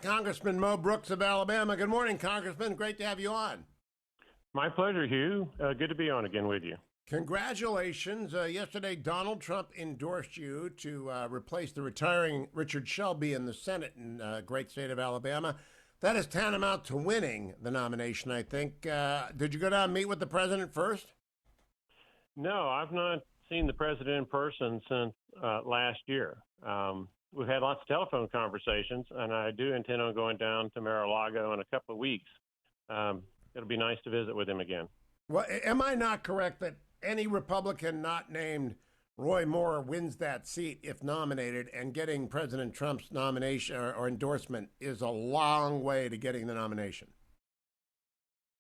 Congressman Mo Brooks of Alabama. Good morning, Congressman. Great to have you on. My pleasure, Hugh. Good to be on again with you. Congratulations. Yesterday, Donald Trump endorsed you to replace the retiring Richard Shelby in the Senate in the great state of Alabama. That is tantamount to winning the nomination, I think. Did you go down and meet with the president first? No, I've not seen the president in person since last year. We've had lots of telephone conversations, and I do intend on going down to Mar-a-Lago in a couple of weeks. It'll be nice to visit with him again. Well, am I not correct that any Republican not named Roy Moore wins that seat if nominated, and getting President Trump's nomination or endorsement is a long way to getting the nomination?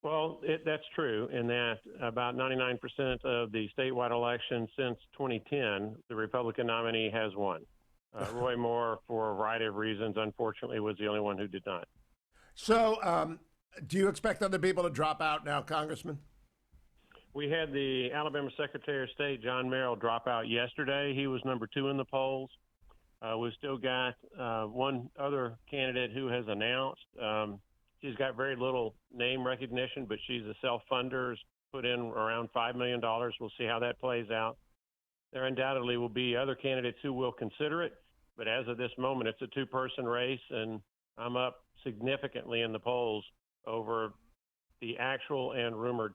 Well, that's true in that about 99% of the statewide elections since 2010, the Republican nominee has won. Roy Moore, for a variety of reasons, unfortunately, was the only one who did not. So, do you expect other people to drop out now, Congressman? We had the Alabama Secretary of State, John Merrill, drop out yesterday. He was number 2 in the polls. We've still got one other candidate who has announced. She's got very little name recognition, but she's a self-funder, put in around $5 million. We'll see how that plays out. There undoubtedly will be other candidates who will consider it, but as of this moment, it's a two-person race, and I'm up significantly in the polls over the actual and rumored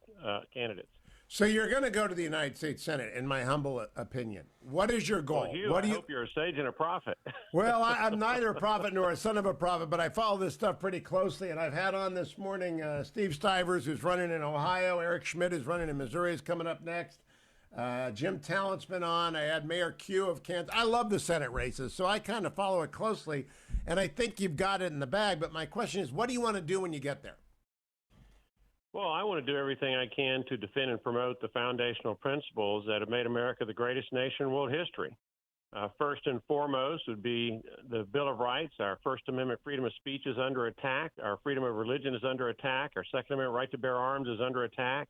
candidates. So you're going to go to the United States Senate, in my humble opinion. What is your goal? Well, Hugh, I hope you're a sage and a prophet. Well, I'm neither a prophet nor a son of a prophet, but I follow this stuff pretty closely. And I've had on this morning Steve Stivers, who's running in Ohio. Eric Schmidt, who's running in Missouri, is coming up next. Jim Talent's been on. I had Mayor Hugh of Kansas. I love the Senate races, so I kind of follow it closely. And I think you've got it in the bag. But my question is, what do you want to do when you get there? Well, I want to do everything I can to defend and promote the foundational principles that have made America the greatest nation in world history. First and foremost would be the Bill of Rights. Our First Amendment freedom of speech is under attack. Our freedom of religion is under attack. Our Second Amendment right to bear arms is under attack.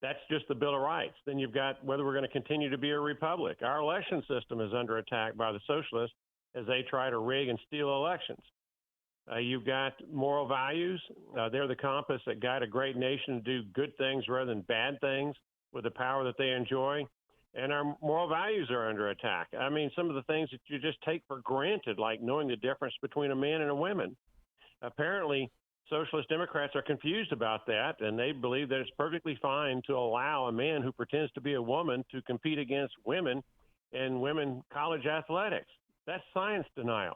That's just the Bill of Rights. Then you've got whether we're going to continue to be a republic. Our election system is under attack by the socialists as they try to rig and steal elections. You've got moral values. They're the compass that guide a great nation to do good things rather than bad things with the power that they enjoy. And our moral values are under attack. I mean, some of the things that you just take for granted, like knowing the difference between a man and a woman. Apparently, Socialist Democrats are confused about that, and they believe that it's perfectly fine to allow a man who pretends to be a woman to compete against women in women college athletics. That's science denial.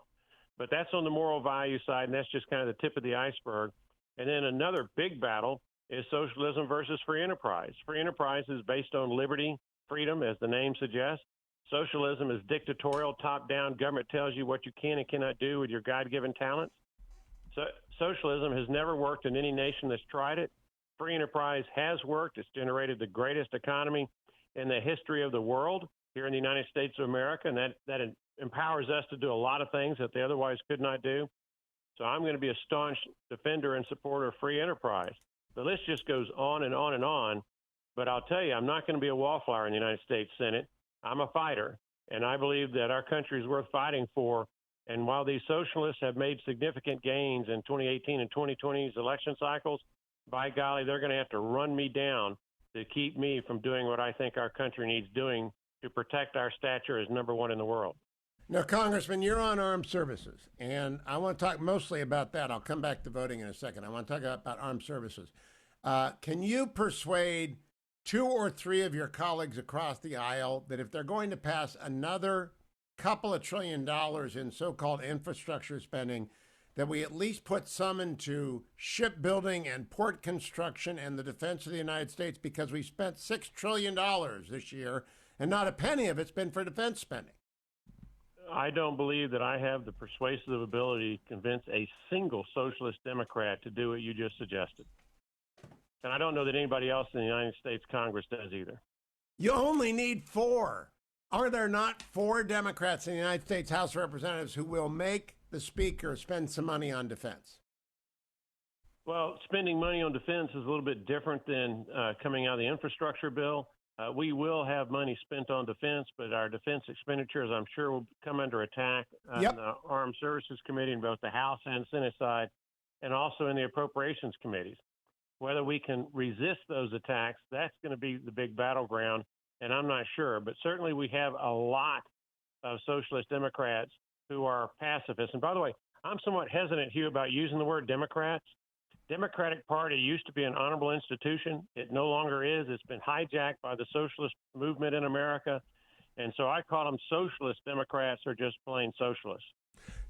But that's on the moral value side, and that's just kind of the tip of the iceberg. And then another big battle is socialism versus free enterprise. Free enterprise is based on liberty, freedom, as the name suggests. Socialism is dictatorial, top-down. Government tells you what you can and cannot do with your God-given talents. So socialism has never worked in any nation that's tried it. Free enterprise has worked. It's generated the greatest economy in the history of the world here in the United States of America, and that empowers us to do a lot of things that they otherwise could not do. So I'm going to be a staunch defender and supporter of free enterprise. The list just goes on and on and on. But I'll tell you, I'm not going to be a wallflower in the United States Senate. I'm a fighter, and I believe that our country is worth fighting for. And while these socialists have made significant gains in 2018 and 2020's election cycles, by golly, they're going to have to run me down to keep me from doing what I think our country needs doing to protect our stature as number one in the world. Now, Congressman, you're on armed services, and I want to talk mostly about that. I'll come back to voting in a second. I want to talk about armed services. Can you persuade 2 or 3 of your colleagues across the aisle that if they're going to pass another couple of $1 trillion in so-called infrastructure spending, that we at least put some into shipbuilding and port construction and the defense of the United States, because we spent $6 trillion this year, and not a penny of it's been for defense spending? I don't believe that I have the persuasive ability to convince a single socialist Democrat to do what you just suggested. And I don't know that anybody else in the United States Congress does either. You only need 4. Are there not 4 Democrats in the United States House of Representatives who will make the Speaker spend some money on defense? Well, spending money on defense is a little bit different than coming out of the infrastructure bill. We will have money spent on defense, but our defense expenditures, I'm sure, will come under attack on Yep. the Armed Services Committee in both the House and Senate side, and also in the Appropriations Committees. Whether we can resist those attacks, that's going to be the big battleground, and I'm not sure. But certainly we have a lot of socialist Democrats who are pacifists. And by the way, I'm somewhat hesitant, Hugh, about using the word Democrats. Democratic Party used to be an honorable institution. It no longer is. It's been hijacked by the socialist movement in America. And so I call them socialist Democrats or just plain socialists.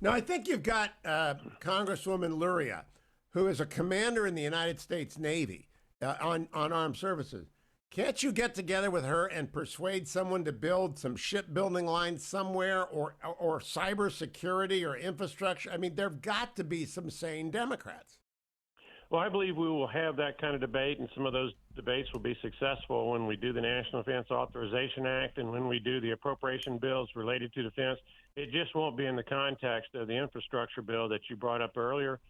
Now, I think you've got Congresswoman Luria, who is a commander in the United States Navy on armed services. Can't you get together with her and persuade someone to build some shipbuilding lines somewhere or cybersecurity or infrastructure? I mean, there've got to be some sane Democrats. Well, I believe we will have that kind of debate, and some of those debates will be successful when we do the National Defense Authorization Act and when we do the appropriation bills related to defense. It just won't be in the context of the infrastructure bill that you brought up earlier.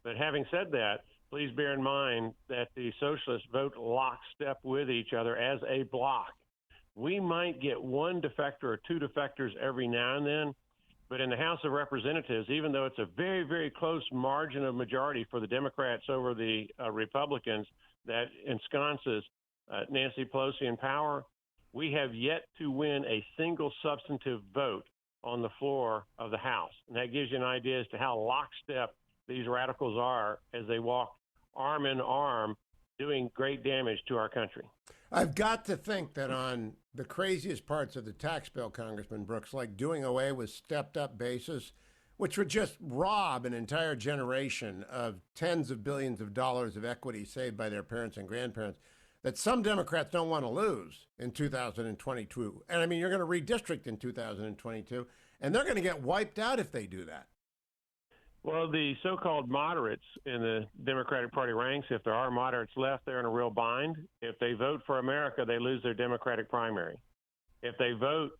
But having said that, please bear in mind that the socialists vote lockstep with each other as a bloc. We might get one defector or two defectors every now and then, but in the House of Representatives, even though it's a very, very close margin of majority for the Democrats over the Republicans that ensconces Nancy Pelosi in power, we have yet to win a single substantive vote on the floor of the House. And that gives you an idea as to how lockstep these radicals are as they walk arm in arm, doing great damage to our country. I've got to think that on the craziest parts of the tax bill, Congressman Brooks, like doing away with stepped-up basis, which would just rob an entire generation of tens of billions of dollars of equity saved by their parents and grandparents, that some Democrats don't want to lose in 2022. And I mean, you're going to redistrict in 2022, and they're going to get wiped out if they do that. Well, the so-called moderates in the Democratic Party ranks, if there are moderates left, they're in a real bind. If they vote for America, they lose their Democratic primary. If they vote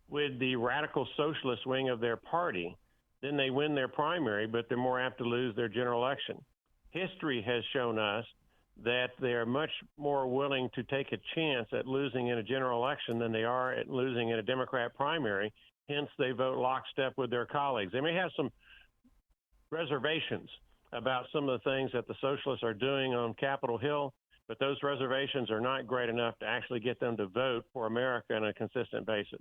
with the radical socialist wing of their party, then they win their primary, but they're more apt to lose their general election. History has shown us that they're much more willing to take a chance at losing in a general election than they are at losing in a Democrat primary. Hence, they vote lockstep with their colleagues. They may have some reservations about some of the things that the socialists are doing on Capitol Hill, but those reservations are not great enough to actually get them to vote for America on a consistent basis.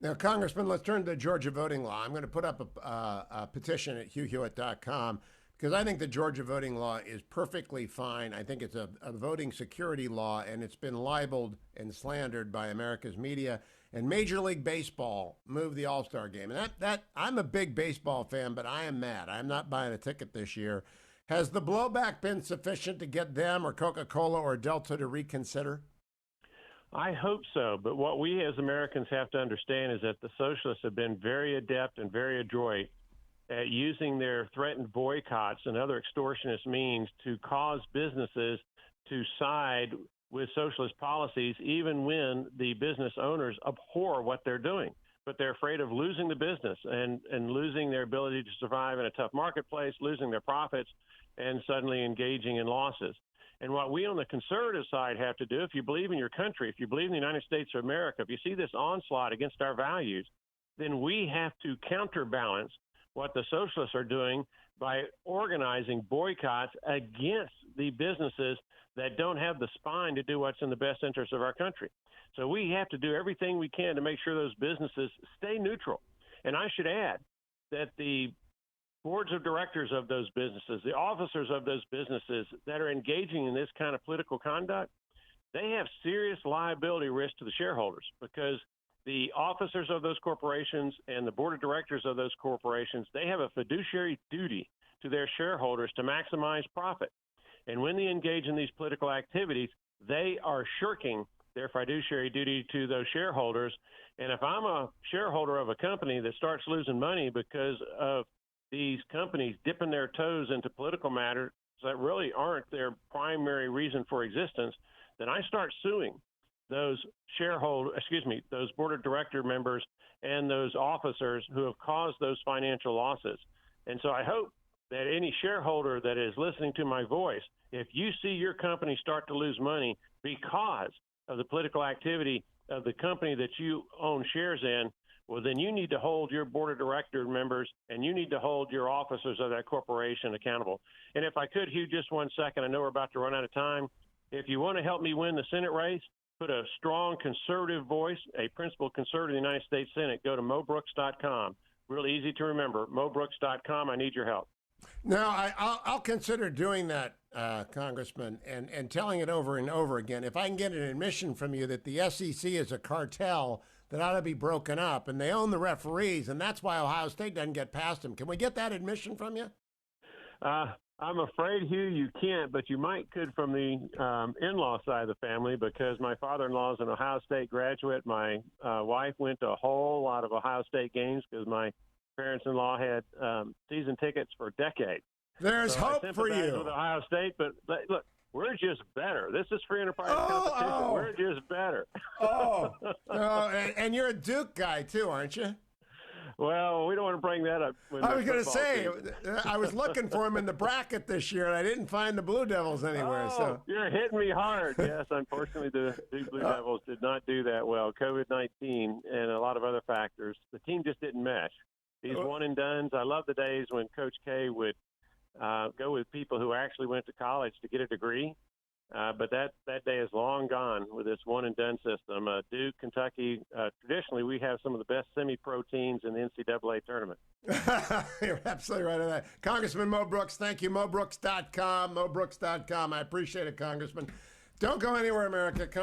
Now, Congressman, let's turn to the Georgia voting law. I'm going to put up a petition at hughhewitt.com because I think the Georgia voting law is perfectly fine. I think it's a voting security law, and it's been libeled and slandered by America's media. And Major League Baseball moved the All-Star game. And that I'm a big baseball fan, but I am mad. I'm not buying a ticket this year. Has the blowback been sufficient to get them or Coca-Cola or Delta to reconsider? I hope so. But what we as Americans have to understand is that the socialists have been very adept and very adroit at using their threatened boycotts and other extortionist means to cause businesses to side with socialist policies, even when the business owners abhor what they're doing. But they're afraid of losing the business and losing their ability to survive in a tough marketplace, losing their profits, and suddenly engaging in losses. And what we on the conservative side have to do, if you believe in your country, if you believe in the United States of America, if you see this onslaught against our values, then we have to counterbalance what the socialists are doing by organizing boycotts against the businesses that don't have the spine to do what's in the best interest of our country. So we have to do everything we can to make sure those businesses stay neutral. And I should add that the boards of directors of those businesses, the officers of those businesses that are engaging in this kind of political conduct, they have serious liability risk to the shareholders because the officers of those corporations and the board of directors of those corporations, they have a fiduciary duty to their shareholders to maximize profit. And when they engage in these political activities, they are shirking their fiduciary duty to those shareholders. And if I'm a shareholder of a company that starts losing money because of these companies dipping their toes into political matters that really aren't their primary reason for existence, then I start suing those those board of director members and those officers who have caused those financial losses. And so I hope that any shareholder that is listening to my voice, if you see your company start to lose money because of the political activity of the company that you own shares in, well, then you need to hold your board of director members and you need to hold your officers of that corporation accountable. And if I could, Hugh, just 1 second, I know we're about to run out of time. If you want to help me win the Senate race, put a strong conservative voice, a principled conservative in the United States Senate, go to mobrooks.com. Real easy to remember, mobrooks.com. I need your help. No, I'll consider doing that, Congressman, and telling it over and over again. If I can get an admission from you that the SEC is a cartel that ought to be broken up, and they own the referees, and that's why Ohio State doesn't get past them. Can we get that admission from you? I'm afraid, Hugh, you can't, but you could from the in-law side of the family, because my father-in-law is an Ohio State graduate. My wife went to a whole lot of Ohio State games because my parents-in-law had season tickets for decades. There's hope for I sympathize you. with Ohio State, but look, we're just better. This is free enterprise competition. We're just better. And you're a Duke guy too, aren't you? Well, we don't want to bring that up. I was going to say, I was looking for him in the bracket this year, and I didn't find the Blue Devils anywhere. So you're hitting me hard. Yes, unfortunately, the Blue Devils did not do that well. COVID-19 and a lot of other factors. The team just didn't mesh. These one and dones. I love the days when Coach K would go with people who actually went to college to get a degree. But that day is long gone with this one and done system. Duke, Kentucky, traditionally we have some of the best semi-pro teams in the NCAA tournament. You're absolutely right on that. Congressman Mo Brooks, thank you. MoBrooks.com, MoBrooks.com. I appreciate it, Congressman. Don't go anywhere, America. Come